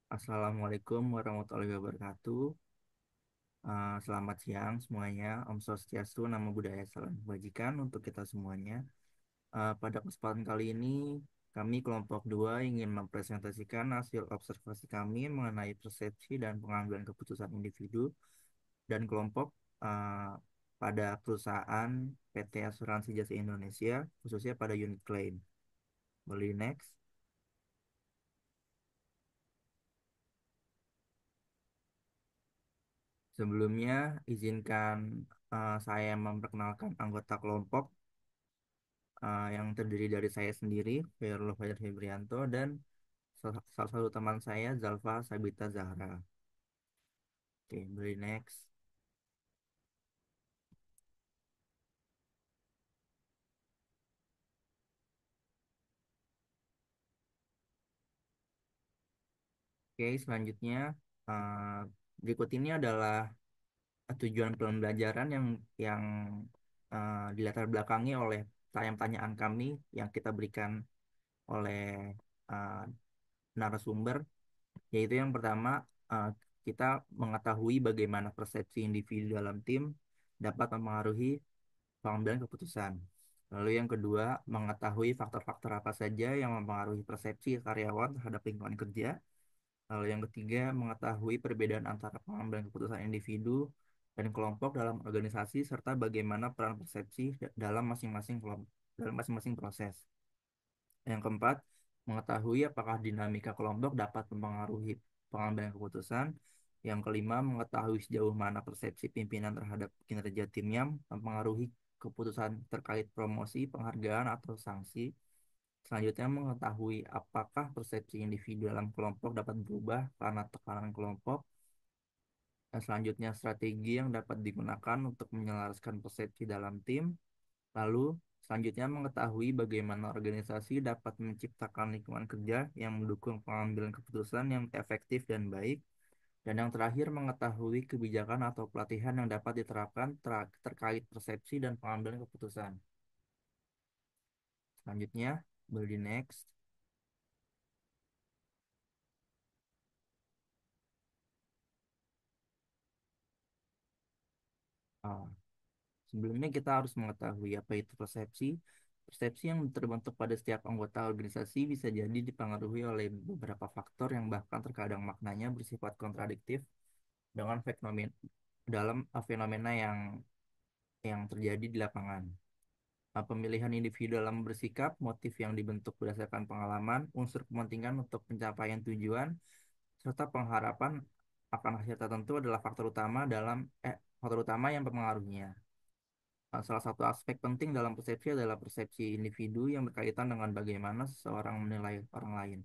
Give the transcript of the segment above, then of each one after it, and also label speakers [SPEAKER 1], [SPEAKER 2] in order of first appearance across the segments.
[SPEAKER 1] Assalamualaikum warahmatullahi wabarakatuh. Selamat siang semuanya. Om Swastiastu, Namo Buddhaya, Salam Kebajikan untuk kita semuanya. Pada kesempatan kali ini, kami kelompok 2 ingin mempresentasikan hasil observasi kami mengenai persepsi dan pengambilan keputusan individu dan kelompok uh, pada perusahaan PT Asuransi Jasa Indonesia, khususnya pada unit claim. Boleh next. Sebelumnya, izinkan saya memperkenalkan anggota kelompok yang terdiri dari saya sendiri, Khairul Fajar Febrianto, dan salah satu teman saya, Zalfa Sabita Zahra. Oke, beri next. Oke, selanjutnya eh, berikut ini adalah tujuan pembelajaran yang dilatar belakangi oleh pertanyaan-pertanyaan kami yang kita berikan oleh eh, narasumber, yaitu yang pertama, eh, kita mengetahui bagaimana persepsi individu dalam tim dapat mempengaruhi pengambilan keputusan. Lalu yang kedua, mengetahui faktor-faktor apa saja yang mempengaruhi persepsi karyawan terhadap lingkungan kerja. Lalu yang ketiga, mengetahui perbedaan antara pengambilan keputusan individu dan kelompok dalam organisasi serta bagaimana peran persepsi dalam masing-masing proses. Yang keempat, mengetahui apakah dinamika kelompok dapat mempengaruhi pengambilan keputusan. Yang kelima, mengetahui sejauh mana persepsi pimpinan terhadap kinerja timnya mempengaruhi keputusan terkait promosi, penghargaan, atau sanksi. Selanjutnya, mengetahui apakah persepsi individu dalam kelompok dapat berubah karena tekanan kelompok. Dan selanjutnya, strategi yang dapat digunakan untuk menyelaraskan persepsi dalam tim. Lalu, selanjutnya mengetahui bagaimana organisasi dapat menciptakan lingkungan kerja yang mendukung pengambilan keputusan yang efektif dan baik. Dan yang terakhir, mengetahui kebijakan atau pelatihan yang dapat diterapkan terkait persepsi dan pengambilan keputusan. Selanjutnya, boleh di next. Ah, Sebelumnya kita harus mengetahui apa itu persepsi. Persepsi yang terbentuk pada setiap anggota organisasi bisa jadi dipengaruhi oleh beberapa faktor yang bahkan terkadang maknanya bersifat kontradiktif dengan fenomena yang terjadi di lapangan. Pemilihan individu dalam bersikap, motif yang dibentuk berdasarkan pengalaman, unsur kepentingan untuk pencapaian tujuan, serta pengharapan akan hasil tertentu adalah faktor utama yang mempengaruhinya. Salah satu aspek penting dalam persepsi adalah persepsi individu yang berkaitan dengan bagaimana seseorang menilai orang lain.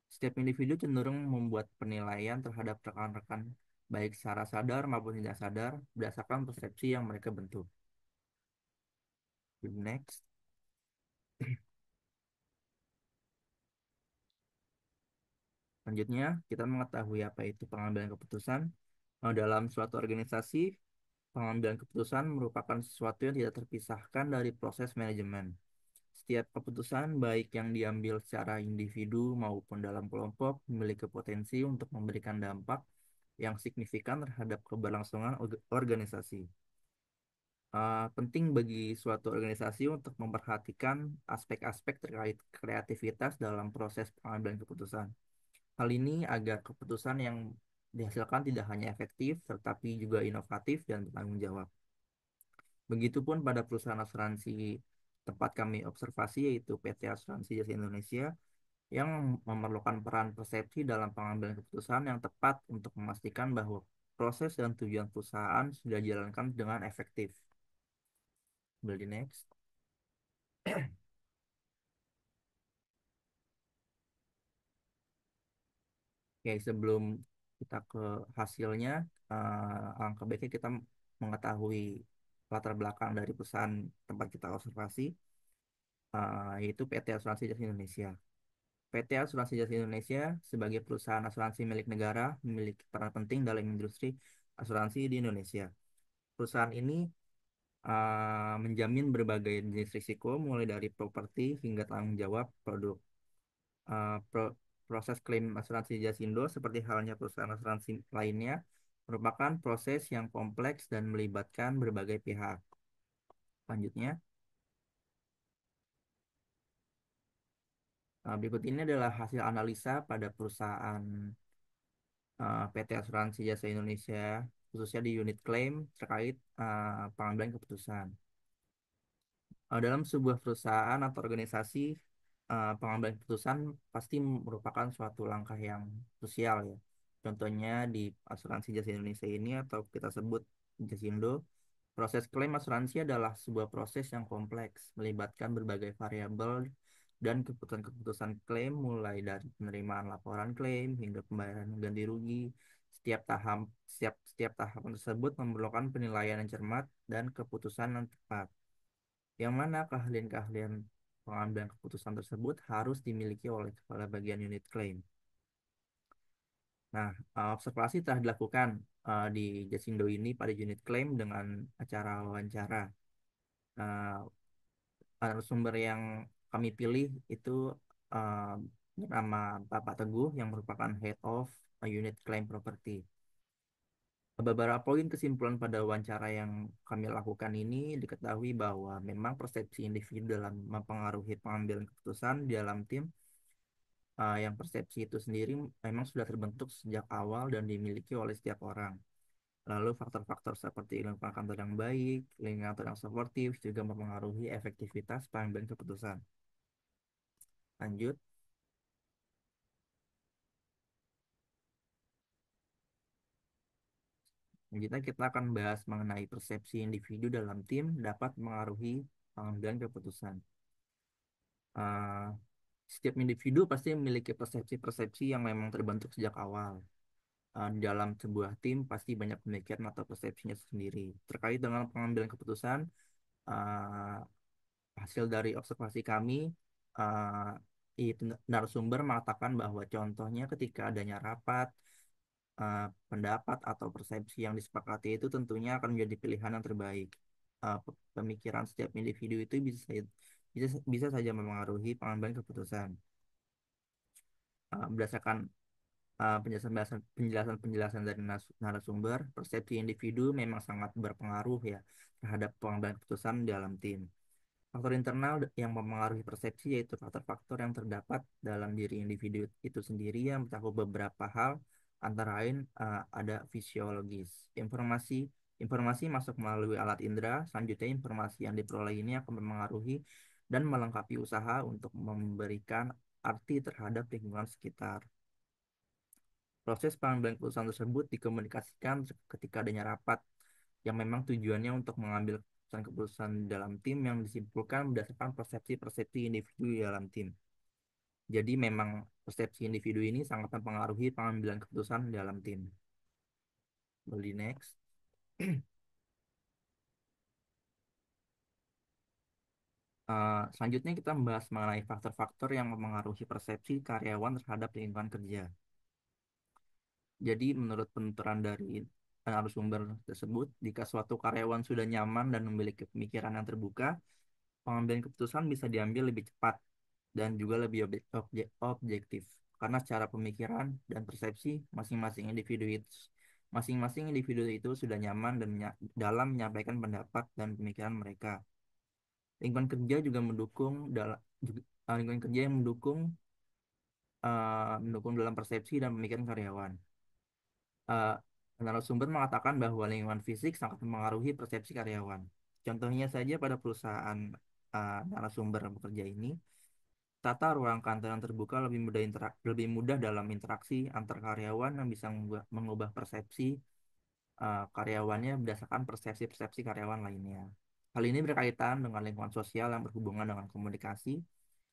[SPEAKER 1] Setiap individu cenderung membuat penilaian terhadap rekan-rekan, baik secara sadar maupun tidak sadar, berdasarkan persepsi yang mereka bentuk. Next. Selanjutnya, kita mengetahui apa itu pengambilan keputusan. Dalam suatu organisasi, pengambilan keputusan merupakan sesuatu yang tidak terpisahkan dari proses manajemen. Setiap keputusan, baik yang diambil secara individu maupun dalam kelompok, memiliki potensi untuk memberikan dampak yang signifikan terhadap keberlangsungan organisasi. Penting bagi suatu organisasi untuk memperhatikan aspek-aspek terkait kreativitas dalam proses pengambilan keputusan. Hal ini agar keputusan yang dihasilkan tidak hanya efektif, tetapi juga inovatif dan bertanggung jawab. Begitupun pada perusahaan asuransi tempat kami observasi, yaitu PT Asuransi Jasa Indonesia, yang memerlukan peran persepsi dalam pengambilan keputusan yang tepat untuk memastikan bahwa proses dan tujuan perusahaan sudah dijalankan dengan efektif. Boleh next. Oke, sebelum kita ke hasilnya, alangkah baiknya kita mengetahui latar belakang dari perusahaan tempat kita observasi, yaitu PT Asuransi Jasa Indonesia. PT Asuransi Jasa Indonesia sebagai perusahaan asuransi milik negara memiliki peran penting dalam industri asuransi di Indonesia. Perusahaan ini menjamin berbagai jenis risiko mulai dari properti hingga tanggung jawab produk. Proses klaim asuransi Jasindo seperti halnya perusahaan asuransi lainnya merupakan proses yang kompleks dan melibatkan berbagai pihak. Selanjutnya, berikut ini adalah hasil analisa pada perusahaan PT Asuransi Jasa Indonesia, khususnya di unit klaim terkait pengambilan keputusan. Dalam sebuah perusahaan atau organisasi, pengambilan keputusan pasti merupakan suatu langkah yang krusial ya. Contohnya di asuransi Jasa Indonesia ini atau kita sebut Jasindo, proses klaim asuransi adalah sebuah proses yang kompleks, melibatkan berbagai variabel dan keputusan-keputusan klaim mulai dari penerimaan laporan klaim hingga pembayaran ganti rugi. Setiap tahapan tersebut memerlukan penilaian yang cermat dan keputusan yang tepat, yang mana keahlian-keahlian pengambilan keputusan tersebut harus dimiliki oleh kepala bagian unit klaim. Nah, observasi telah dilakukan di Jasindo ini pada unit klaim dengan acara wawancara. Eh, Narasumber yang kami pilih itu eh, bernama Bapak Teguh yang merupakan Head of Unit Claim Property. Beberapa poin kesimpulan pada wawancara yang kami lakukan ini diketahui bahwa memang persepsi individu dalam mempengaruhi pengambilan keputusan di dalam tim, yang persepsi itu sendiri memang sudah terbentuk sejak awal dan dimiliki oleh setiap orang. Lalu faktor-faktor seperti lingkungan kantor yang baik, lingkungan kantor yang suportif juga mempengaruhi efektivitas pengambilan keputusan. Lanjut, selanjutnya kita akan bahas mengenai persepsi individu dalam tim dapat mengaruhi pengambilan keputusan. Eh, Setiap individu pasti memiliki persepsi-persepsi yang memang terbentuk sejak awal. Di dalam sebuah tim pasti banyak pemikiran atau persepsinya sendiri. Terkait dengan pengambilan keputusan, eh, hasil dari observasi kami, eh, itu narasumber mengatakan bahwa contohnya ketika adanya rapat, pendapat atau persepsi yang disepakati itu tentunya akan menjadi pilihan yang terbaik. Pemikiran setiap individu itu bisa saja mempengaruhi pengambilan keputusan. Berdasarkan penjelasan dari narasumber, persepsi individu memang sangat berpengaruh ya terhadap pengambilan keputusan dalam tim. Faktor internal yang mempengaruhi persepsi yaitu faktor-faktor yang terdapat dalam diri individu itu sendiri yang mencakup beberapa hal, antara lain ada fisiologis. Informasi masuk melalui alat indera, selanjutnya informasi yang diperoleh ini akan mempengaruhi dan melengkapi usaha untuk memberikan arti terhadap lingkungan sekitar. Proses pengambilan keputusan tersebut dikomunikasikan ketika adanya rapat yang memang tujuannya untuk mengambil keputusan dalam tim yang disimpulkan berdasarkan persepsi-persepsi individu di dalam tim. Jadi memang persepsi individu ini sangat mempengaruhi pengambilan keputusan dalam tim. Boleh next. Selanjutnya kita membahas mengenai faktor-faktor yang mempengaruhi persepsi karyawan terhadap lingkungan kerja. Jadi menurut penuturan dari narasumber tersebut, jika suatu karyawan sudah nyaman dan memiliki pemikiran yang terbuka, pengambilan keputusan bisa diambil lebih cepat dan juga lebih objektif karena secara pemikiran dan persepsi masing-masing individu itu sudah nyaman dan dalam menyampaikan pendapat dan pemikiran mereka. Lingkungan kerja juga mendukung dalam lingkungan kerja yang mendukung dalam persepsi dan pemikiran karyawan. Eh, Narasumber mengatakan bahwa lingkungan fisik sangat mempengaruhi persepsi karyawan. Contohnya saja pada perusahaan narasumber bekerja ini, tata ruang kantor yang terbuka lebih mudah dalam interaksi antar karyawan yang bisa mengubah persepsi karyawannya berdasarkan persepsi-persepsi karyawan lainnya. Hal ini berkaitan dengan lingkungan sosial yang berhubungan dengan komunikasi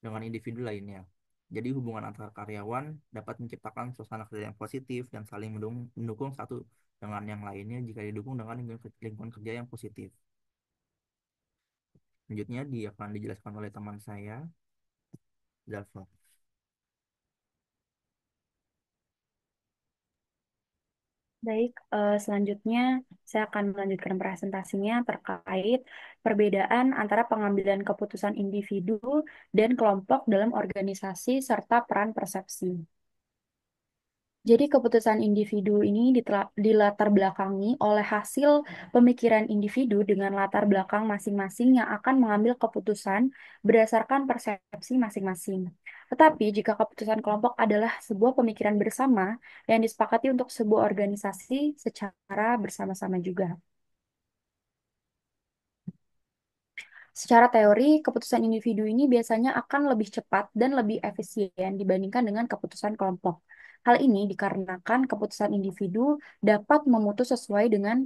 [SPEAKER 1] dengan individu lainnya. Jadi hubungan antar karyawan dapat menciptakan suasana kerja yang positif dan saling mendukung satu dengan yang lainnya jika didukung dengan lingkungan kerja yang positif. Selanjutnya dia akan dijelaskan oleh teman saya, Zalfa.
[SPEAKER 2] Baik, selanjutnya saya akan melanjutkan presentasinya terkait perbedaan antara pengambilan keputusan individu dan kelompok dalam organisasi serta peran persepsi. Jadi keputusan individu ini dilatar belakangi oleh hasil pemikiran individu dengan latar belakang masing-masing yang akan mengambil keputusan berdasarkan persepsi masing-masing. Tetapi jika keputusan kelompok adalah sebuah pemikiran bersama yang disepakati untuk sebuah organisasi secara bersama-sama juga. Secara teori, keputusan individu ini biasanya akan lebih cepat dan lebih efisien dibandingkan dengan keputusan kelompok. Hal ini dikarenakan keputusan individu dapat memutus sesuai dengan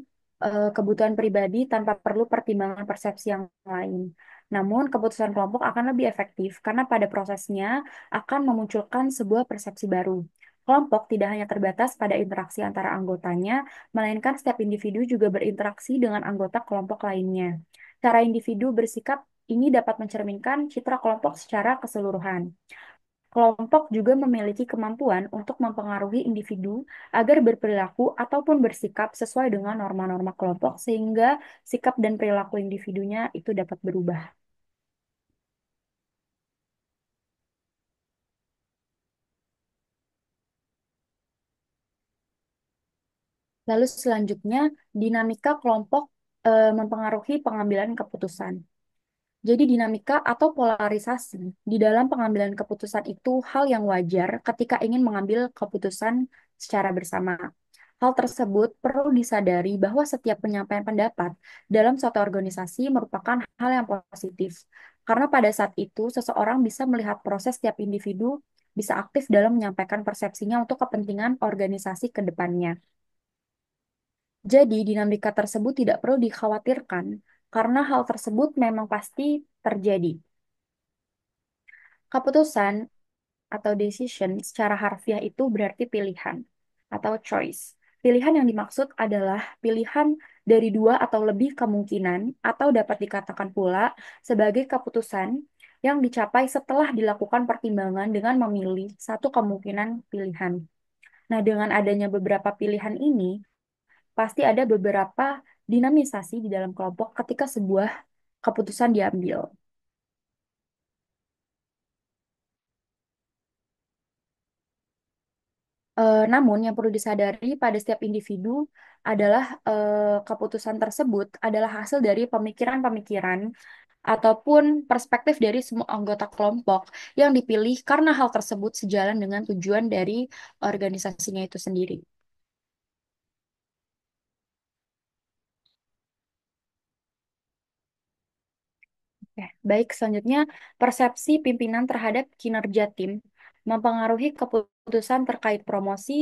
[SPEAKER 2] kebutuhan pribadi tanpa perlu pertimbangan persepsi yang lain. Namun, keputusan kelompok akan lebih efektif karena pada prosesnya akan memunculkan sebuah persepsi baru. Kelompok tidak hanya terbatas pada interaksi antara anggotanya, melainkan setiap individu juga berinteraksi dengan anggota kelompok lainnya. Cara individu bersikap ini dapat mencerminkan citra kelompok secara keseluruhan. Kelompok juga memiliki kemampuan untuk mempengaruhi individu agar berperilaku ataupun bersikap sesuai dengan norma-norma kelompok, sehingga sikap dan perilaku individunya itu dapat berubah. Lalu selanjutnya, dinamika kelompok mempengaruhi pengambilan keputusan. Jadi dinamika atau polarisasi di dalam pengambilan keputusan itu hal yang wajar ketika ingin mengambil keputusan secara bersama. Hal tersebut perlu disadari bahwa setiap penyampaian pendapat dalam suatu organisasi merupakan hal yang positif. Karena pada saat itu seseorang bisa melihat proses setiap individu bisa aktif dalam menyampaikan persepsinya untuk kepentingan organisasi ke depannya. Jadi dinamika tersebut tidak perlu dikhawatirkan karena hal tersebut memang pasti terjadi. Keputusan atau decision secara harfiah itu berarti pilihan atau choice. Pilihan yang dimaksud adalah pilihan dari dua atau lebih kemungkinan atau dapat dikatakan pula sebagai keputusan yang dicapai setelah dilakukan pertimbangan dengan memilih satu kemungkinan pilihan. Nah, dengan adanya beberapa pilihan ini, pasti ada beberapa dinamisasi di dalam kelompok ketika sebuah keputusan diambil. Namun yang perlu disadari pada setiap individu adalah keputusan tersebut adalah hasil dari pemikiran-pemikiran ataupun perspektif dari semua anggota kelompok yang dipilih karena hal tersebut sejalan dengan tujuan dari organisasinya itu sendiri. Oke, baik, selanjutnya persepsi pimpinan terhadap kinerja tim mempengaruhi keputusan terkait promosi,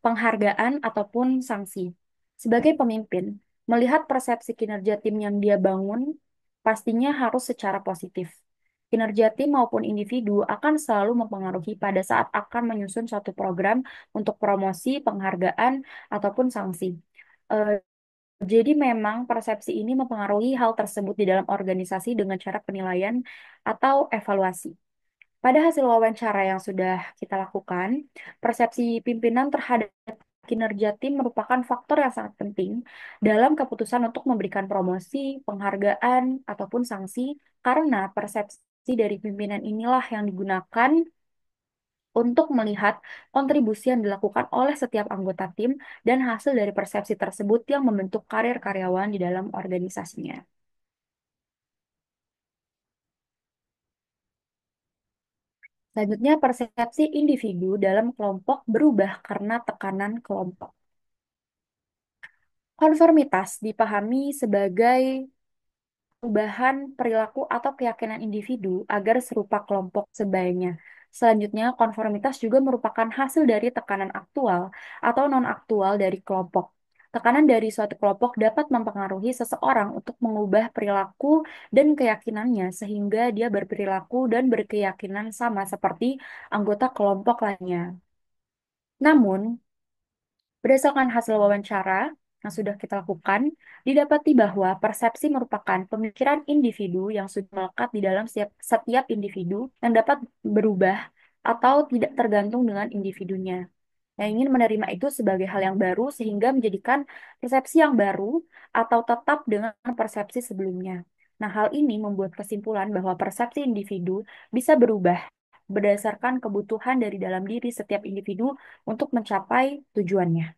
[SPEAKER 2] penghargaan, ataupun sanksi. Sebagai pemimpin, melihat persepsi kinerja tim yang dia bangun pastinya harus secara positif. Kinerja tim maupun individu akan selalu mempengaruhi pada saat akan menyusun suatu program untuk promosi, penghargaan, ataupun sanksi. Eh, jadi memang persepsi ini mempengaruhi hal tersebut di dalam organisasi dengan cara penilaian atau evaluasi. Pada hasil wawancara yang sudah kita lakukan, persepsi pimpinan terhadap kinerja tim merupakan faktor yang sangat penting dalam keputusan untuk memberikan promosi, penghargaan, ataupun sanksi, karena persepsi dari pimpinan inilah yang digunakan untuk melihat kontribusi yang dilakukan oleh setiap anggota tim dan hasil dari persepsi tersebut yang membentuk karir karyawan di dalam organisasinya. Selanjutnya, persepsi individu dalam kelompok berubah karena tekanan kelompok. Konformitas dipahami sebagai perubahan perilaku atau keyakinan individu agar serupa kelompok sebayanya. Selanjutnya, konformitas juga merupakan hasil dari tekanan aktual atau non-aktual dari kelompok. Tekanan dari suatu kelompok dapat mempengaruhi seseorang untuk mengubah perilaku dan keyakinannya sehingga dia berperilaku dan berkeyakinan sama seperti anggota kelompok lainnya. Namun, berdasarkan hasil wawancara yang sudah kita lakukan, didapati bahwa persepsi merupakan pemikiran individu yang sudah melekat di dalam setiap individu yang dapat berubah atau tidak tergantung dengan individunya. Yang ingin menerima itu sebagai hal yang baru sehingga menjadikan persepsi yang baru atau tetap dengan persepsi sebelumnya. Nah, hal ini membuat kesimpulan bahwa persepsi individu bisa berubah berdasarkan kebutuhan dari dalam diri setiap individu untuk mencapai tujuannya.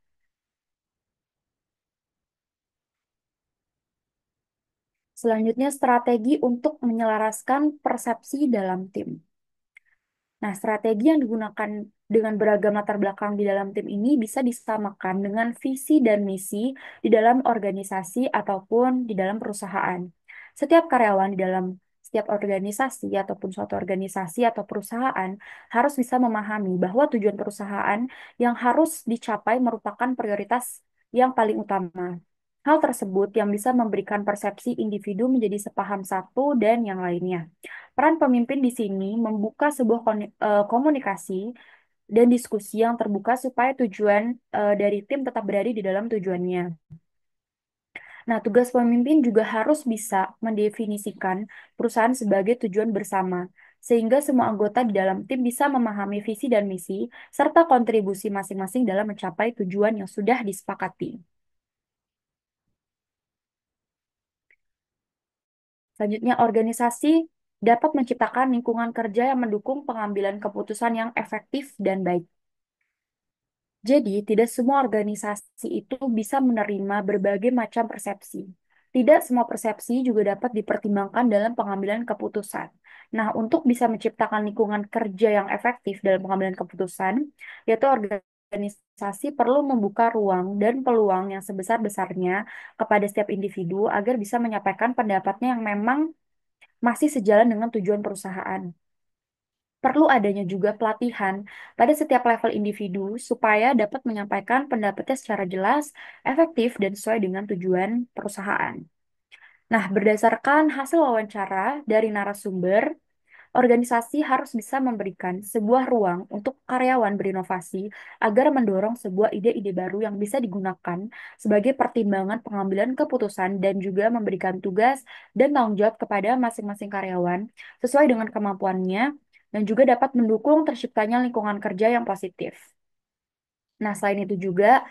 [SPEAKER 2] Selanjutnya, strategi untuk menyelaraskan persepsi dalam tim. Nah, strategi yang digunakan dengan beragam latar belakang di dalam tim ini bisa disamakan dengan visi dan misi di dalam organisasi ataupun di dalam perusahaan. Setiap karyawan di dalam setiap organisasi ataupun suatu organisasi atau perusahaan harus bisa memahami bahwa tujuan perusahaan yang harus dicapai merupakan prioritas yang paling utama. Hal tersebut yang bisa memberikan persepsi individu menjadi sepaham satu dan yang lainnya. Peran pemimpin di sini membuka sebuah komunikasi dan diskusi yang terbuka supaya tujuan dari tim tetap berada di dalam tujuannya. Nah, tugas pemimpin juga harus bisa mendefinisikan perusahaan sebagai tujuan bersama, sehingga semua anggota di dalam tim bisa memahami visi dan misi, serta kontribusi masing-masing dalam mencapai tujuan yang sudah disepakati. Selanjutnya, organisasi dapat menciptakan lingkungan kerja yang mendukung pengambilan keputusan yang efektif dan baik. Jadi, tidak semua organisasi itu bisa menerima berbagai macam persepsi. Tidak semua persepsi juga dapat dipertimbangkan dalam pengambilan keputusan. Nah, untuk bisa menciptakan lingkungan kerja yang efektif dalam pengambilan keputusan, yaitu organisasi perlu membuka ruang dan peluang yang sebesar-besarnya kepada setiap individu agar bisa menyampaikan pendapatnya yang memang masih sejalan dengan tujuan perusahaan. Perlu adanya juga pelatihan pada setiap level individu supaya dapat menyampaikan pendapatnya secara jelas, efektif, dan sesuai dengan tujuan perusahaan. Nah, berdasarkan hasil wawancara dari narasumber, organisasi harus bisa memberikan sebuah ruang untuk karyawan berinovasi agar mendorong sebuah ide-ide baru yang bisa digunakan sebagai pertimbangan pengambilan keputusan dan juga memberikan tugas dan tanggung jawab kepada masing-masing karyawan sesuai dengan kemampuannya dan juga dapat mendukung terciptanya lingkungan kerja yang positif. Nah, selain itu juga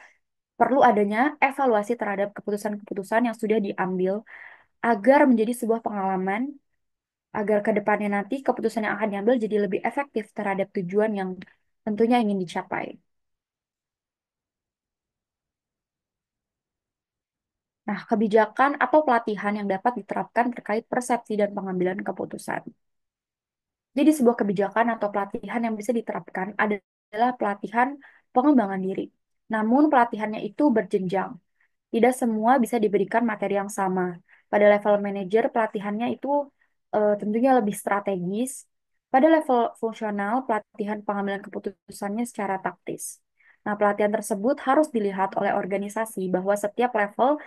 [SPEAKER 2] perlu adanya evaluasi terhadap keputusan-keputusan yang sudah diambil agar menjadi sebuah pengalaman agar ke depannya nanti keputusan yang akan diambil jadi lebih efektif terhadap tujuan yang tentunya ingin dicapai. Nah, kebijakan atau pelatihan yang dapat diterapkan terkait persepsi dan pengambilan keputusan. Jadi, sebuah kebijakan atau pelatihan yang bisa diterapkan adalah pelatihan pengembangan diri. Namun, pelatihannya itu berjenjang. Tidak semua bisa diberikan materi yang sama. Pada level manajer, pelatihannya itu tentunya lebih strategis. Pada level fungsional, pelatihan pengambilan keputusannya secara taktis. Nah, pelatihan tersebut harus dilihat oleh organisasi bahwa setiap level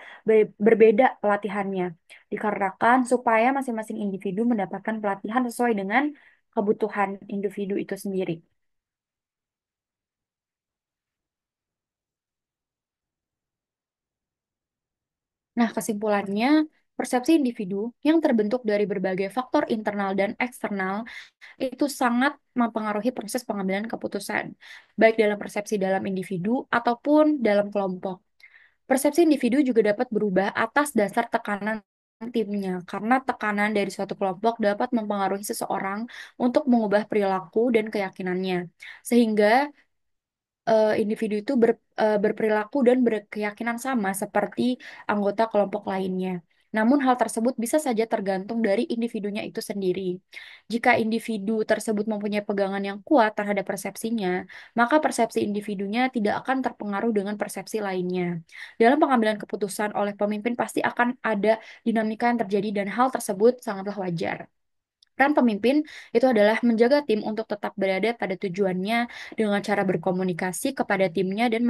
[SPEAKER 2] berbeda pelatihannya. Dikarenakan supaya masing-masing individu mendapatkan pelatihan sesuai dengan kebutuhan individu itu sendiri. Nah, kesimpulannya, persepsi individu yang terbentuk dari berbagai faktor internal dan eksternal itu sangat mempengaruhi proses pengambilan keputusan, baik dalam persepsi dalam individu ataupun dalam kelompok. Persepsi individu juga dapat berubah atas dasar tekanan timnya, karena tekanan dari suatu kelompok dapat mempengaruhi seseorang untuk mengubah perilaku dan keyakinannya, sehingga individu itu berperilaku dan berkeyakinan sama seperti anggota kelompok lainnya. Namun hal tersebut bisa saja tergantung dari individunya itu sendiri. Jika individu tersebut mempunyai pegangan yang kuat terhadap persepsinya, maka persepsi individunya tidak akan terpengaruh dengan persepsi lainnya. Dalam pengambilan keputusan oleh pemimpin pasti akan ada dinamika yang terjadi dan hal tersebut sangatlah wajar. Peran pemimpin itu adalah menjaga tim untuk tetap berada pada tujuannya dengan cara berkomunikasi kepada timnya dan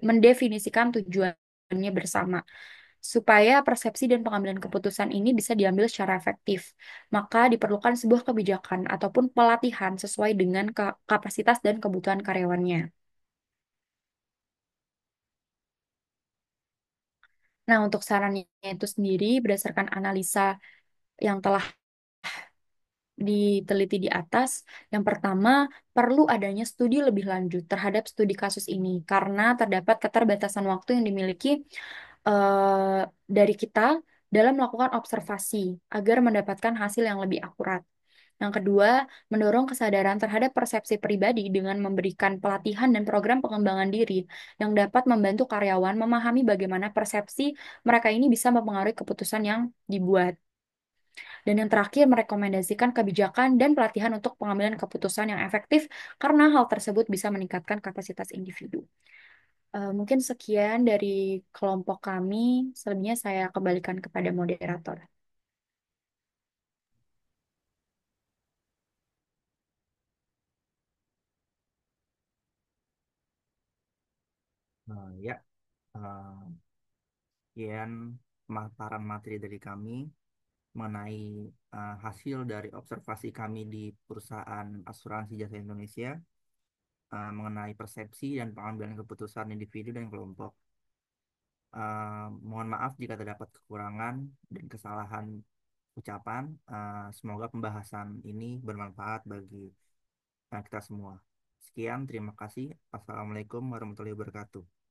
[SPEAKER 2] mendefinisikan tujuannya bersama. Supaya persepsi dan pengambilan keputusan ini bisa diambil secara efektif, maka diperlukan sebuah kebijakan ataupun pelatihan sesuai dengan kapasitas dan kebutuhan karyawannya. Nah, untuk sarannya itu sendiri berdasarkan analisa yang telah diteliti di atas. Yang pertama, perlu adanya studi lebih lanjut terhadap studi kasus ini karena terdapat keterbatasan waktu yang dimiliki dari kita dalam melakukan observasi agar mendapatkan hasil yang lebih akurat. Yang kedua, mendorong kesadaran terhadap persepsi pribadi dengan memberikan pelatihan dan program pengembangan diri yang dapat membantu karyawan memahami bagaimana persepsi mereka ini bisa mempengaruhi keputusan yang dibuat. Dan yang terakhir, merekomendasikan kebijakan dan pelatihan untuk pengambilan keputusan yang efektif karena hal tersebut bisa meningkatkan kapasitas individu. Mungkin sekian dari kelompok kami. Selebihnya saya kembalikan kepada moderator.
[SPEAKER 1] Ya, eh, sekian pemaparan materi dari kami mengenai hasil dari observasi kami di perusahaan asuransi jasa Indonesia mengenai persepsi dan pengambilan keputusan individu dan kelompok. Mohon maaf jika terdapat kekurangan dan kesalahan ucapan. Semoga pembahasan ini bermanfaat bagi kita semua. Sekian, terima kasih. Assalamualaikum warahmatullahi wabarakatuh.